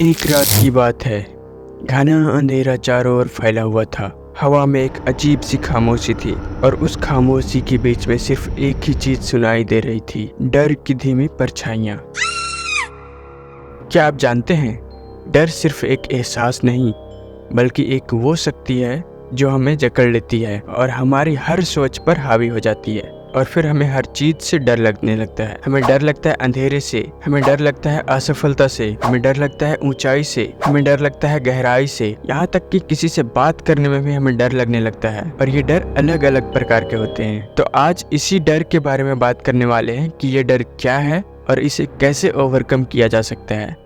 एक रात की बात है। घना अंधेरा चारों ओर फैला हुआ था। हवा में एक अजीब सी खामोशी थी और उस खामोशी के बीच में सिर्फ एक ही चीज सुनाई दे रही थी, डर की धीमी परछाइयां। क्या आप जानते हैं, डर सिर्फ एक एहसास नहीं बल्कि एक वो शक्ति है जो हमें जकड़ लेती है और हमारी हर सोच पर हावी हो जाती है। और फिर हमें हर चीज से डर लगने लगता है। हमें डर लगता है अंधेरे से, हमें डर लगता है असफलता से, हमें डर लगता है ऊंचाई से, हमें डर लगता है गहराई से, यहाँ तक कि किसी से बात करने में भी हमें डर लगने लगता है। और ये डर अलग अलग प्रकार के होते हैं। तो आज इसी डर के बारे में बात करने वाले हैं कि ये डर क्या है और इसे कैसे ओवरकम किया जा सकता है।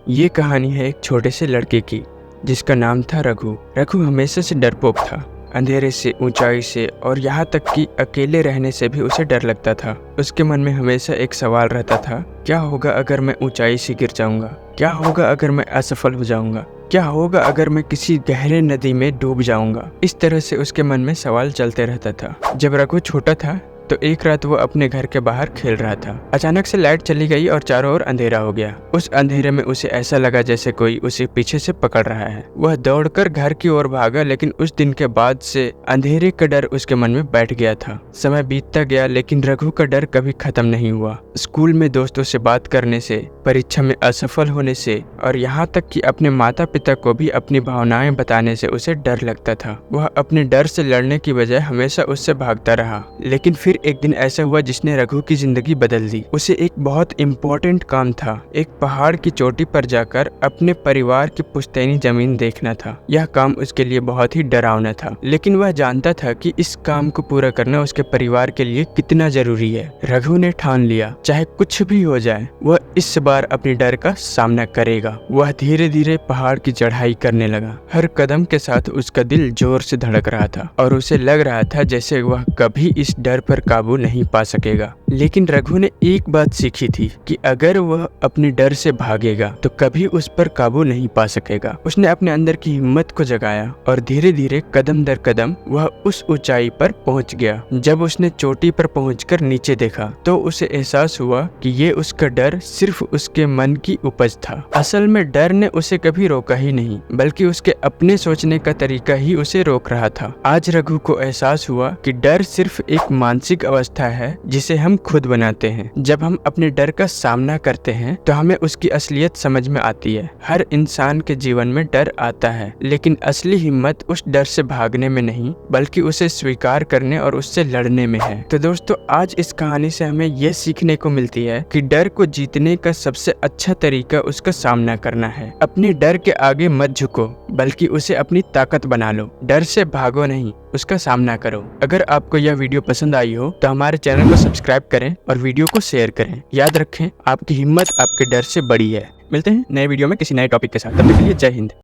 ये कहानी है एक छोटे से लड़के की जिसका नाम था रघु। रघु हमेशा से डरपोक था। अंधेरे से, ऊंचाई से और यहाँ तक कि अकेले रहने से भी उसे डर लगता था। उसके मन में हमेशा एक सवाल रहता था, क्या होगा अगर मैं ऊंचाई से गिर जाऊंगा? क्या होगा अगर मैं असफल हो जाऊंगा? क्या होगा अगर मैं किसी गहरे नदी में डूब जाऊंगा? इस तरह से उसके मन में सवाल चलते रहता था। जब रघु छोटा था तो एक रात वो अपने घर के बाहर खेल रहा था। अचानक से लाइट चली गई और चारों ओर अंधेरा हो गया। उस अंधेरे में उसे ऐसा लगा जैसे कोई उसे पीछे से पकड़ रहा है। वह दौड़कर घर की ओर भागा, लेकिन उस दिन के बाद से अंधेरे का डर उसके मन में बैठ गया था। समय बीतता गया लेकिन रघु का डर कभी खत्म नहीं हुआ। स्कूल में दोस्तों से बात करने से, परीक्षा में असफल होने से और यहाँ तक कि अपने माता पिता को भी अपनी भावनाएं बताने से उसे डर लगता था। वह अपने डर से लड़ने की बजाय हमेशा उससे भागता रहा। लेकिन फिर एक दिन ऐसा हुआ जिसने रघु की जिंदगी बदल दी। उसे एक बहुत इम्पोर्टेंट काम था। एक पहाड़ की चोटी पर जाकर अपने परिवार की पुश्तैनी जमीन देखना था। यह काम उसके लिए बहुत ही डरावना था, लेकिन वह जानता था कि इस काम को पूरा करना उसके परिवार के लिए कितना जरूरी है। रघु ने ठान लिया, चाहे कुछ भी हो जाए वह इस बार अपने डर का सामना करेगा। वह धीरे धीरे पहाड़ की चढ़ाई करने लगा। हर कदम के साथ उसका दिल जोर से धड़क रहा था और उसे लग रहा था जैसे वह कभी इस डर पर काबू नहीं पा सकेगा। लेकिन रघु ने एक बात सीखी थी कि अगर वह अपने डर से भागेगा तो कभी उस पर काबू नहीं पा सकेगा। उसने अपने अंदर की हिम्मत को जगाया और धीरे धीरे कदम दर कदम वह उस ऊंचाई पर पहुंच गया। जब उसने चोटी पर पहुंचकर नीचे देखा तो उसे एहसास हुआ कि ये उसका डर सिर्फ उसके मन की उपज था। असल में डर ने उसे कभी रोका ही नहीं, बल्कि उसके अपने सोचने का तरीका ही उसे रोक रहा था। आज रघु को एहसास हुआ कि डर सिर्फ एक मानसिक अवस्था है जिसे हम खुद बनाते हैं। जब हम अपने डर का सामना करते हैं तो हमें उसकी असलियत समझ में आती है। हर इंसान के जीवन में डर आता है, लेकिन असली हिम्मत उस डर से भागने में नहीं बल्कि उसे स्वीकार करने और उससे लड़ने में है। तो दोस्तों, आज इस कहानी से हमें यह सीखने को मिलती है कि डर को जीतने का सबसे अच्छा तरीका उसका सामना करना है। अपने डर के आगे मत झुको, बल्कि उसे अपनी ताकत बना लो। डर से भागो नहीं, उसका सामना करो। अगर आपको यह वीडियो पसंद आई हो तो हमारे चैनल को सब्सक्राइब करें और वीडियो को शेयर करें। याद रखें, आपकी हिम्मत आपके डर से बड़ी है। मिलते हैं नए वीडियो में किसी नए टॉपिक के साथ। तब तक के लिए जय हिंद।